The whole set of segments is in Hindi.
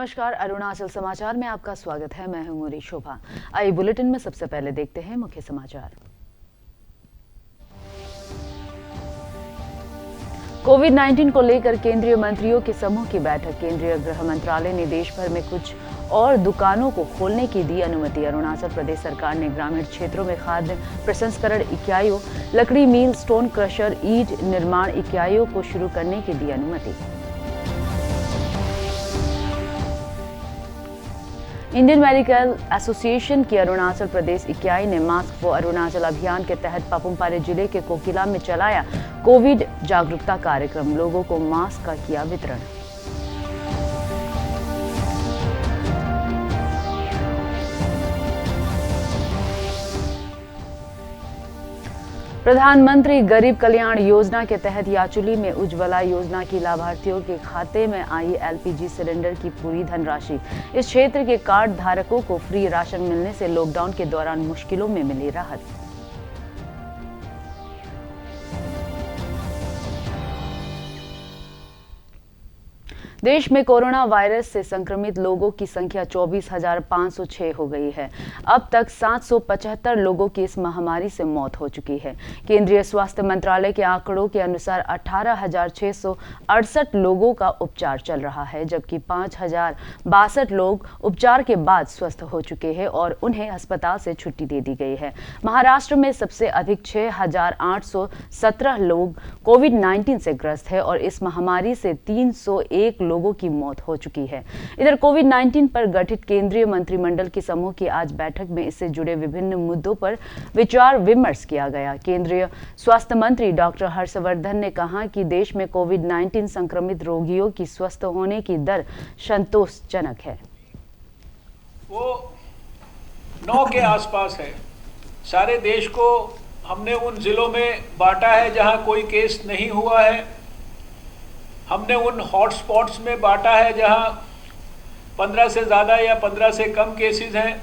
नमस्कार, अरुणाचल समाचार में आपका स्वागत है। मैं हूं मुरी शोभा। आइए बुलेटिन में सबसे पहले देखते हैं मुख्य समाचार। कोविड-19 को लेकर केंद्रीय मंत्रियों के समूह की बैठक। केंद्रीय गृह मंत्रालय ने देश भर में कुछ और दुकानों को खोलने की दी अनुमति। अरुणाचल प्रदेश सरकार ने ग्रामीण क्षेत्रों में खाद्य प्रसंस्करण इकाइयों, लकड़ी मिल, स्टोन क्रशर, ईंट निर्माण इकाइयों को शुरू करने की दी अनुमति। इंडियन मेडिकल एसोसिएशन की अरुणाचल प्रदेश इकाई ने मास्क फॉर अरुणाचल अभियान के तहत पापुमपारे जिले के कोकिला में चलाया कोविड जागरूकता कार्यक्रम। लोगों को मास्क का किया वितरण। प्रधानमंत्री गरीब कल्याण योजना के तहत याचुली में उज्ज्वला योजना की लाभार्थियों के खाते में आई एलपीजी सिलेंडर की पूरी धनराशि। इस क्षेत्र के कार्ड धारकों को फ्री राशन मिलने से लॉकडाउन के दौरान मुश्किलों में मिली राहत। देश में कोरोना वायरस से संक्रमित लोगों की संख्या 24,506 हो गई है। अब तक 775 लोगों की इस महामारी से मौत हो चुकी है। केंद्रीय स्वास्थ्य मंत्रालय के आंकड़ों के अनुसार 18,668 लोगों का उपचार चल रहा है, जबकि 5,062 लोग उपचार के बाद स्वस्थ हो चुके हैं और उन्हें अस्पताल से छुट्टी दे दी गई है। महाराष्ट्र में सबसे अधिक 6,817 लोग कोविड-19 से ग्रस्त हैं और इस महामारी से 301 लोगों की मौत हो चुकी है। इधर कोविड-19 पर गठित केंद्रीय मंत्रिमंडल के समूह की आज बैठक में इससे जुड़े विभिन्न मुद्दों पर विचार विमर्श किया गया। केंद्रीय स्वास्थ्य मंत्री डॉक्टर हर्षवर्धन ने कहा कि देश में कोविड-19 संक्रमित रोगियों की स्वस्थ होने की दर संतोषजनक है। वो 9 के आसपास है। सारे देश को हमने उन जिलों में बांटा है जहां कोई केस नहीं हुआ है। हमने उन हॉटस्पॉट्स में बांटा है जहां 15 से ज़्यादा या 15 से कम केसेस हैं,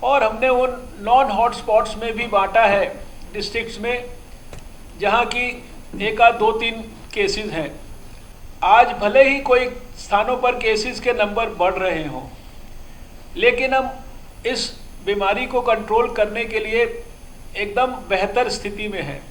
और हमने उन नॉन हॉटस्पॉट्स में भी बांटा है डिस्ट्रिक्ट्स में जहां की 1 आध 2-3 केसेस हैं। आज भले ही कोई स्थानों पर केसेस के नंबर बढ़ रहे हों, लेकिन हम इस बीमारी को कंट्रोल करने के लिए एकदम बेहतर स्थिति में हैं।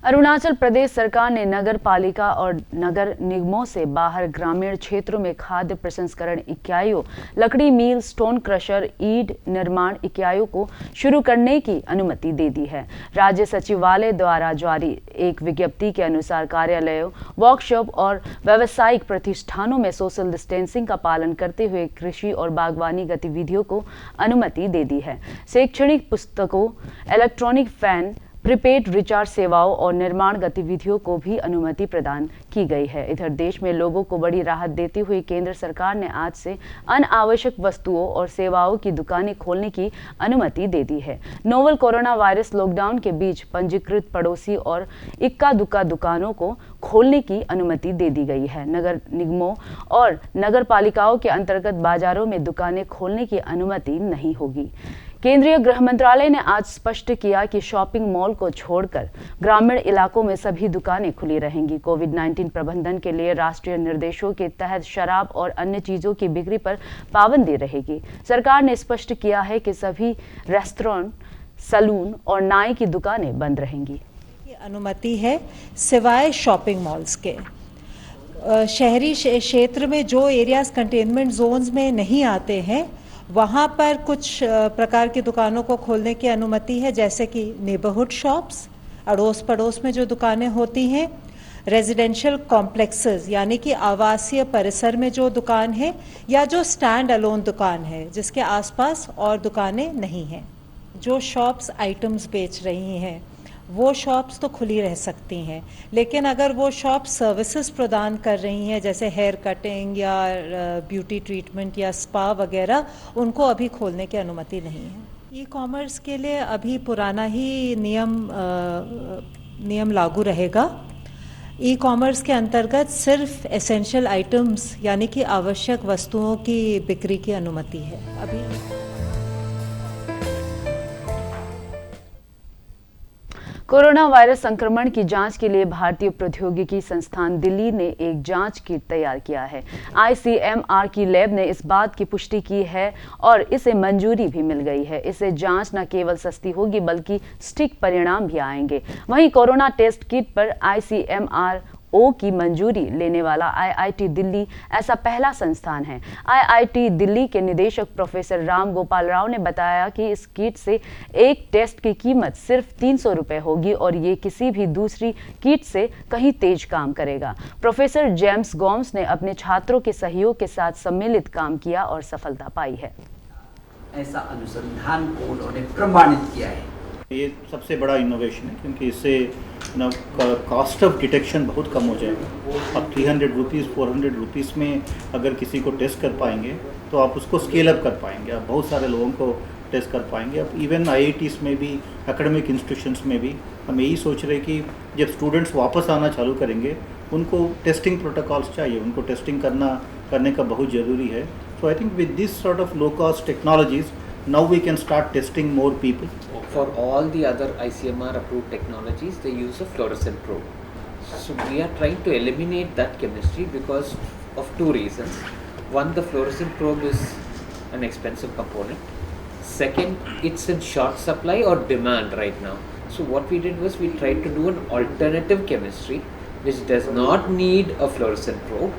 अरुणाचल प्रदेश सरकार ने नगर पालिका और नगर निगमों से बाहर ग्रामीण क्षेत्रों में खाद्य प्रसंस्करण इकाइयों, लकड़ी मिल, स्टोन क्रशर, ईंट निर्माण इकाइयों को शुरू करने की अनुमति दे दी है। राज्य सचिवालय द्वारा जारी एक विज्ञप्ति के अनुसार कार्यालयों, वर्कशॉप और व्यावसायिक प्रतिष्ठानों में सोशल डिस्टेंसिंग का पालन करते हुए कृषि और बागवानी गतिविधियों को अनुमति दे दी है। शैक्षणिक पुस्तकों, इलेक्ट्रॉनिक फैन, प्रीपेड रिचार्ज सेवाओं और निर्माण गतिविधियों को भी अनुमति प्रदान की गई है। इधर देश में लोगों को बड़ी राहत देते हुए केंद्र सरकार ने आज से अनावश्यक वस्तुओं और सेवाओं की दुकानें खोलने की अनुमति दे दी है। नोवल कोरोना वायरस लॉकडाउन के बीच पंजीकृत पड़ोसी और इक्का दुक्का दुकानों को खोलने की अनुमति दे दी गई है। नगर निगमों और नगर पालिकाओं के अंतर्गत बाजारों में दुकानें खोलने की अनुमति नहीं होगी। केंद्रीय गृह मंत्रालय ने आज स्पष्ट किया कि शॉपिंग मॉल को छोड़कर ग्रामीण इलाकों में सभी दुकानें खुली रहेंगी। कोविड-19 प्रबंधन के लिए राष्ट्रीय निर्देशों के तहत शराब और अन्य चीजों की बिक्री पर पाबंदी रहेगी। सरकार ने स्पष्ट किया है कि सभी रेस्टोरेंट, सैलून और नाई की दुकानें बंद रहेंगी। अनुमति है सिवाय शॉपिंग मॉल्स के। शहरी क्षेत्र में जो एरियाज कंटेनमेंट जोन्स में नहीं आते हैं, वहाँ पर कुछ प्रकार की दुकानों को खोलने की अनुमति है, जैसे कि नेबरहुड शॉप्स, अड़ोस पड़ोस में जो दुकानें होती हैं, रेजिडेंशियल कॉम्प्लेक्सेस यानी कि आवासीय परिसर में जो दुकान है, या जो स्टैंड अलोन दुकान है जिसके आसपास और दुकानें नहीं हैं। जो शॉप्स आइटम्स बेच रही हैं वो शॉप्स तो खुली रह सकती हैं, लेकिन अगर वो शॉप सर्विसेज प्रदान कर रही हैं जैसे हेयर कटिंग या ब्यूटी ट्रीटमेंट या स्पा वगैरह, उनको अभी खोलने की अनुमति नहीं है। ई कॉमर्स के लिए अभी पुराना ही नियम लागू रहेगा। ई कॉमर्स के अंतर्गत सिर्फ एसेंशियल आइटम्स यानी कि आवश्यक वस्तुओं की बिक्री की अनुमति है अभी। कोरोना वायरस संक्रमण की जांच के लिए भारतीय प्रौद्योगिकी संस्थान दिल्ली ने एक जांच किट तैयार किया है। आईसीएमआर की लैब ने इस बात की पुष्टि की है और इसे मंजूरी भी मिल गई है। इससे जांच न केवल सस्ती होगी बल्कि सटीक परिणाम भी आएंगे। वहीं कोरोना टेस्ट किट पर आईसीएमआर की मंजूरी लेने वाला आईआईटी दिल्ली ऐसा पहला संस्थान है। आईआईटी दिल्ली के निदेशक प्रोफेसर राम गोपाल राव ने बताया कि इस किट से एक टेस्ट की कीमत सिर्फ 300 रुपए होगी और ये किसी भी दूसरी किट से कहीं तेज काम करेगा। प्रोफेसर जेम्स गोम्स ने अपने छात्रों के सहयोग के साथ सम्मिलित काम किया और सफलता पाई है। ऐसा अनुसंधान को उन्होंने प्रमाणित किया है। ये सबसे बड़ा इनोवेशन है क्योंकि इससे कॉस्ट ऑफ डिटेक्शन बहुत कम हो जाएगा। आप 300 रुपीज़ 400 रुपीज़ में अगर किसी को टेस्ट कर पाएंगे तो आप उसको स्केल अप कर पाएंगे, आप बहुत सारे लोगों को टेस्ट कर पाएंगे। अब इवन आईआईटीज़ में भी, एकेडमिक इंस्टीट्यूशंस में भी हम यही सोच रहे कि जब स्टूडेंट्स वापस आना चालू करेंगे उनको टेस्टिंग प्रोटोकॉल्स चाहिए, उनको टेस्टिंग करने का बहुत ज़रूरी है। So I think with this sort of low cost technologies now we can start testing more people. For all the other ICMR approved technologies, they use a fluorescent probe. So we are trying to eliminate that chemistry because of two reasons. One, the fluorescent probe is an expensive component. Second, it's in short supply or demand right now. So what we did was we tried to do an alternative chemistry which does not need a fluorescent probe.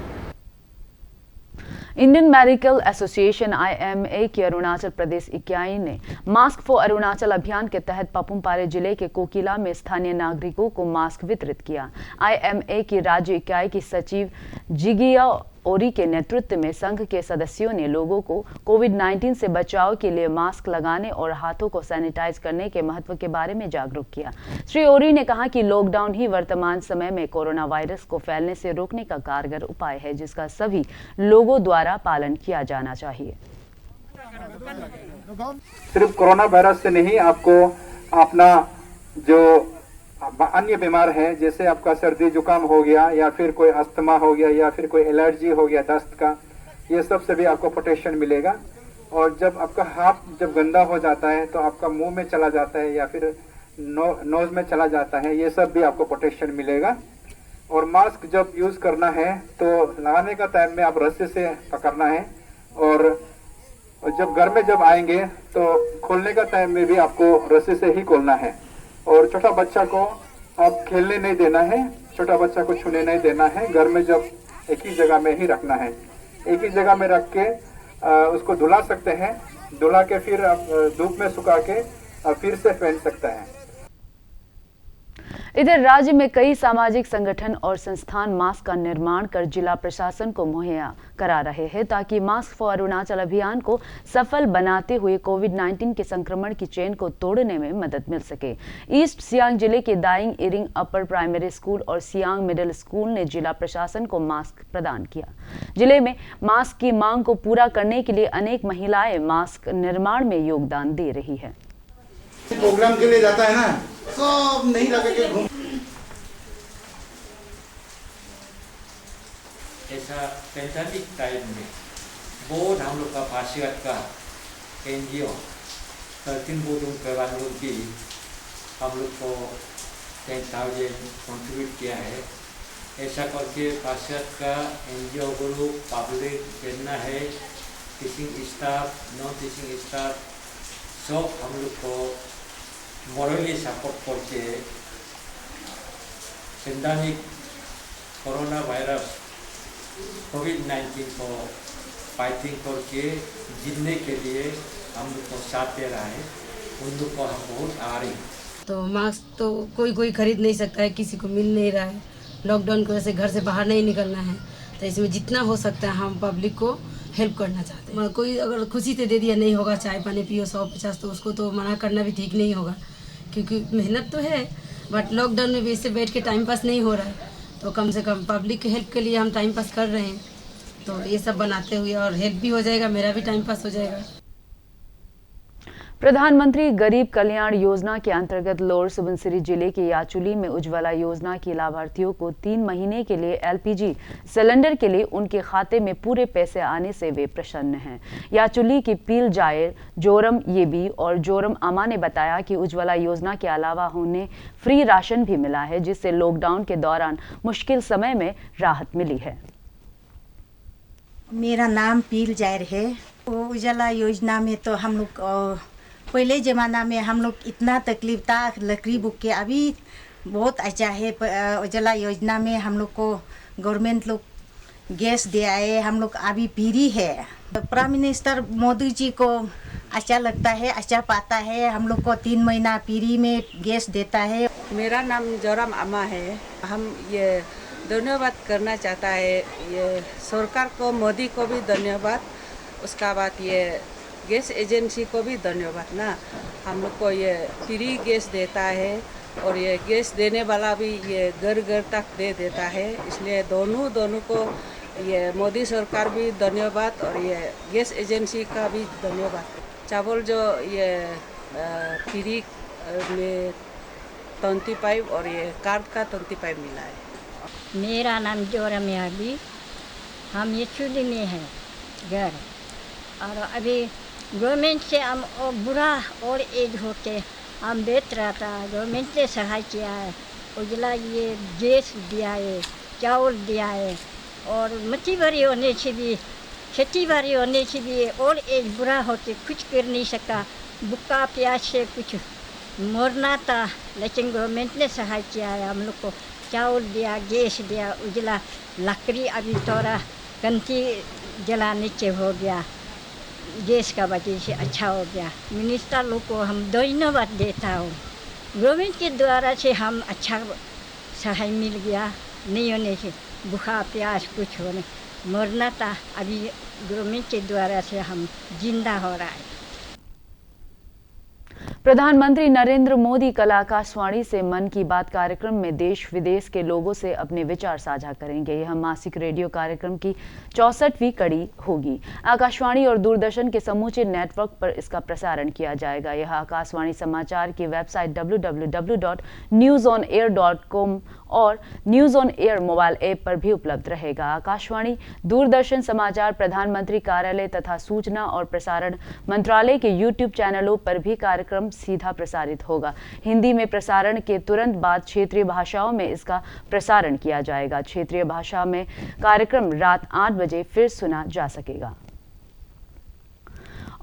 Indian medical association IMA की अरुणाचल प्रदेश इकाई ने मास्क फॉर अरुणाचल अभियान के तहत पपुमपारे जिले के कोकिला में स्थानीय नागरिकों को मास्क वितरित किया। IMA की राज्य इकाई की सचिव जिगिया ओरी के नेतृत्व में संघ के सदस्यों ने लोगों को कोविड-19 से बचाव के लिए मास्क लगाने और हाथों को सैनिटाइज करने के महत्व के बारे में जागरूक किया। श्री ओरी ने कहा कि लॉकडाउन ही वर्तमान समय में कोरोना वायरस को फैलने से रोकने का कारगर उपाय है, जिसका सभी लोगों द्वारा पालन किया जाना चाहिए। सिर्फ कोरोना वायरस से नहीं, आपको अपना जो अन्य बीमार है, जैसे आपका सर्दी जुकाम हो गया या फिर कोई अस्थमा हो गया या फिर कोई एलर्जी हो गया दस्त का, ये सब से भी आपको प्रोटेक्शन मिलेगा। और जब आपका हाथ जब गंदा हो जाता है तो आपका मुंह में चला जाता है या फिर नोज में चला जाता है, ये सब भी आपको प्रोटेक्शन मिलेगा। और मास्क जब यूज करना है तो लगाने का टाइम में आप रस्सी से पकड़ना है और जब घर में जब आएंगे तो खोलने का टाइम में भी आपको रस्सी से ही खोलना है। और छोटा बच्चा को आप खेलने नहीं देना है, छोटा बच्चा को छूने नहीं देना है। घर में जब एक ही जगह में ही रखना है, एक ही जगह में रख के उसको धुला सकते हैं, धुला के फिर आप धूप में सुखा के फिर से पहन सकता है। इधर राज्य में कई सामाजिक संगठन और संस्थान मास्क का निर्माण कर जिला प्रशासन को मुहैया करा रहे हैं ताकि मास्क फॉर अरुणाचल अभियान को सफल बनाते हुए कोविड-19 के संक्रमण की चेन को तोड़ने में मदद मिल सके। ईस्ट सियांग जिले के दाइंग इरिंग अपर प्राइमरी स्कूल और सियांग मिडिल स्कूल ने जिला प्रशासन को मास्क प्रदान किया। जिले में मास्क की मांग को पूरा करने के लिए अनेक महिलाएं मास्क निर्माण में योगदान दे रही है। प्रोग्राम के लिए जाता है ना, सब नहीं लगा के घूम। ऐसा पैंतालीस टाइम में बोर्ड हम लोग का पार्षद का NGO 13 बोर्डों करवाने भी हम लोग को 10,000 कंट्रीब्यूट किया है। ऐसा करके पार्षद का NGO को पब्लिक देना है, teaching staff, non teaching staff सब हम लोग को मॉरली सपोर्ट करके पैंडेमिक कोरोना वायरस कोविड-19 को फाइटिंग करके जीतने के लिए हम लोग को साथ दे रहा है। उन लोग को हम बहुत आ रही। तो मास्क तो कोई खरीद नहीं सकता है, किसी को मिल नहीं रहा है। लॉकडाउन की वजह से घर से बाहर नहीं निकलना है, तो इसमें जितना हो सकता है हम पब्लिक को हेल्प करना चाहते हैं। कोई अगर खुशी से दे दिया नहीं होगा, चाय पानी पियो 150, तो उसको तो मना करना भी ठीक नहीं होगा, क्योंकि मेहनत तो है बट लॉकडाउन में भी इससे बैठ के टाइम पास नहीं हो रहा है। तो कम से कम पब्लिक के हेल्प के लिए हम टाइम पास कर रहे हैं, तो ये सब बनाते हुए और हेल्प भी हो जाएगा, मेरा भी टाइम पास हो जाएगा। प्रधानमंत्री गरीब कल्याण योजना के अंतर्गत लोअर सुबनसिरी जिले के याचुली में उज्ज्वला योजना के लाभार्थियों को 3 महीने के लिए एलपीजी सिलेंडर के लिए उनके खाते में पूरे पैसे आने से वे प्रसन्न हैं। याचुली की पील जायर, जोरम येबी और जोरम अमा ने बताया कि उज्ज्वला योजना के अलावा उन्हें फ्री राशन भी मिला है, जिससे लॉकडाउन के दौरान मुश्किल समय में राहत मिली है। मेरा नाम पील जायर है। उज्ज्वला योजना में तो हम लोग पहले ज़माना में हम लोग इतना तकलीफ था लकड़ी बुक के, अभी बहुत अच्छा है। उज्ज्वला योजना में हम लोग को गवर्नमेंट लोग गैस दे आए, हम लोग अभी फ्री है। प्राइम मिनिस्टर मोदी जी को अच्छा लगता है, अच्छा पाता है। हम लोग को 3 महीना फ्री में गैस देता है। मेरा नाम जोरम अम्मा है। हम ये धन्यवाद करना चाहता है ये सरकार को, मोदी को भी धन्यवाद, उसका बाद ये गैस एजेंसी को भी धन्यवाद ना। हम लोग को ये फ्री गैस देता है और ये गैस देने वाला भी ये घर घर तक दे देता है, इसलिए दोनों को ये मोदी सरकार भी धन्यवाद और ये गैस एजेंसी का भी धन्यवाद। चावल जो ये फ्री में 25 और ये कार्ड का 25 मिला है। मेरा नाम जोरम याबी, हम ये चुली में हैं घर, और अभी गवर्नमेंट से हम बुरा और एज होके हम बैठ रहा था। गवर्नमेंट ने सहाय किया है, उज्ज्वला ये गैस दिया है, चावल दिया है, और मच्छी भरी होने से भी, खेती बाड़ी होने से भी और एज बुरा होके कुछ कर नहीं सका, भूखा प्यास से कुछ मरना था, लेकिन गवर्नमेंट ने सहाय किया है। हम लोग को चावल दिया, गैस दिया, उज्ज्वला लकड़ी अभी थोड़ा कंती जलाने से हो गया, गैस का वजह से अच्छा हो गया। मिनिस्टर लोग को हम धन्यवाद देता हूँ। गवर्नमेंट के द्वारा से हम अच्छा सहाय मिल गया, नहीं होने से भूखा प्यास कुछ होने मरना था, अभी गवर्नमेंट के द्वारा से हम जिंदा हो रहा है। प्रधानमंत्री नरेंद्र मोदी कल आकाशवाणी से मन की बात कार्यक्रम में देश विदेश के लोगों से अपने विचार साझा करेंगे। यह मासिक रेडियो कार्यक्रम की 64वीं कड़ी होगी। आकाशवाणी और दूरदर्शन के समूचे नेटवर्क पर इसका प्रसारण किया जाएगा। यह आकाशवाणी समाचार की वेबसाइट www.newsonair.com और news on air mobile app पर भी उपलब्ध रहेगा। आकाशवाणी, दूरदर्शन समाचार, प्रधानमंत्री कार्यालय तथा सूचना और प्रसारण मंत्रालय के यूट्यूब चैनलों पर भी कार्यक्रम सीधा प्रसारित होगा। हिंदी में प्रसारण के तुरंत बाद क्षेत्रीय भाषाओं में इसका प्रसारण किया जाएगा। क्षेत्रीय भाषा में कार्यक्रम रात 8 बजे फिर सुना जा सकेगा।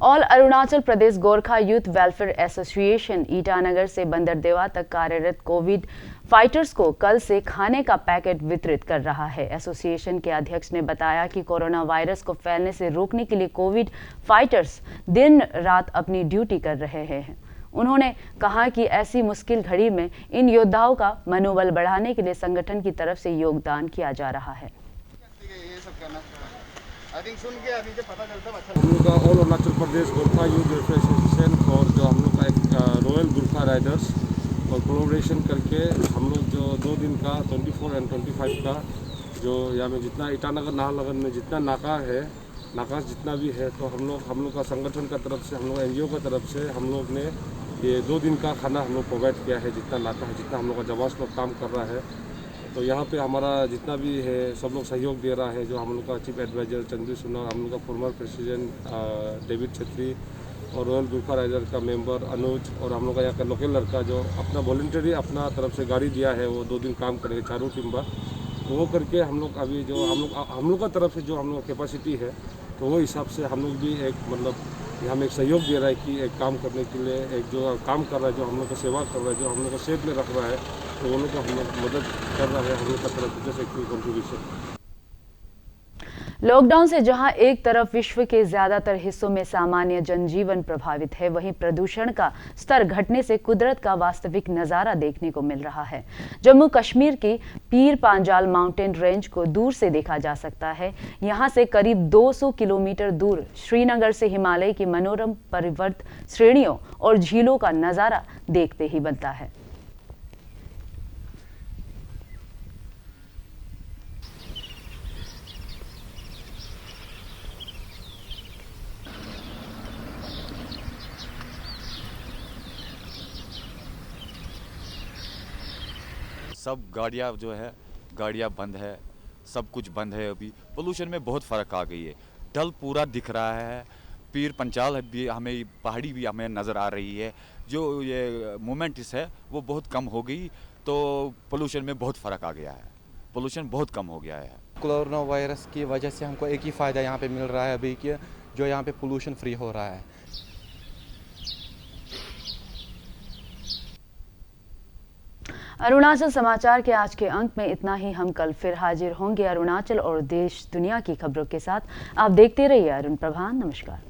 All Arunachal Pradesh Gorkha youth welfare association Itanagar से बंदरदेवा तक कार्यरत कोविड फाइटर्स को कल से खाने का पैकेट वितरित कर रहा है। एसोसिएशन के अध्यक्ष ने बताया कि कोरोना वायरस को फैलने से रोकने के लिए कोविड फाइटर्स दिन रात अपनी ड्यूटी कर रहे हैं। उन्होंने कहा कि ऐसी मुश्किल घड़ी में इन योद्धाओं का मनोबल बढ़ाने के लिए संगठन की तरफ से योगदान किया जा रहा है। हम लोग का all Arunachal Pradesh Gorkha youth welfare association और जो हम लोग का एक रॉयल गोरखा राइडर्स और कोलैबोरेशन करके हम लोग जो 2 दिन का 24 और 25 का जो यहाँ में जितना ईटानगर नाहरलगुन में जितना नाका जितना भी है, तो हम लोग का संगठन का तरफ से, हम लोग NGO का तरफ से हम लोग ने ये 2 दिन का खाना हम लोग प्रोवाइड किया है। जितना नाका है, जितना हम लोग का जवान लोग काम कर रहा है, तो यहाँ पे हमारा जितना भी है सब लोग सहयोग दे रहा है। जो हम लोग का चीफ एडवाइजर चंद्र सुना, हम लोग का फॉर्मर प्रेसिडेंट डेविड छेत्री और रॉयल गोरखा राइडर का मेंबर अनुज और हम लोग का यहाँ का लोकल लड़का जो अपना वॉलंटरी अपना तरफ से गाड़ी दिया है, वो 2 दिन काम करेंगे चारों टीम पर। तो वो करके हम लोग अभी जो हम लोग का तरफ से जो हम लोग कैपेसिटी है, तो वो हिसाब से हम लोग भी एक मतलब हमें एक सहयोग दे रहा है कि एक काम करने के लिए एक जो काम कर रहा है, जो हम लोग का सेवा कर रहा है, जो हम लोग को सेफ में रख रहा है, तो वो लोग को हम लोग मदद कर रहा है हम लोग का तरफ से कंट्रीब्यूशन। लॉकडाउन से जहां एक तरफ विश्व के ज्यादातर हिस्सों में सामान्य जनजीवन प्रभावित है, वहीं प्रदूषण का स्तर घटने से कुदरत का वास्तविक नजारा देखने को मिल रहा है। जम्मू कश्मीर की पीर पांजाल माउंटेन रेंज को दूर से देखा जा सकता है। यहां से करीब 200 किलोमीटर दूर श्रीनगर से हिमालय की मनोरम पर्वत श्रेणियों और झीलों का नजारा देखते ही बनता है। सब गाड़ियाँ जो है गाड़ियाँ बंद है, सब कुछ बंद है। अभी पोल्यूशन में बहुत फ़र्क आ गई है। डल पूरा दिख रहा है, पीर पंचाल भी हमें, पहाड़ी भी हमें नज़र आ रही है। जो ये मोमेंट्स है वो बहुत कम हो गई, तो पोल्यूशन में बहुत फ़र्क आ गया है, पोल्यूशन बहुत कम हो गया है। कोरोना वायरस की वजह से हमको एक ही फ़ायदा यहाँ पे मिल रहा है अभी कि जो यहाँ पे पोल्यूशन फ्री हो रहा है। अरुणाचल समाचार के आज के अंक में इतना ही। हम कल फिर हाजिर होंगे अरुणाचल और देश दुनिया की खबरों के साथ। आप देखते रहिए अरुण प्रभा। नमस्कार।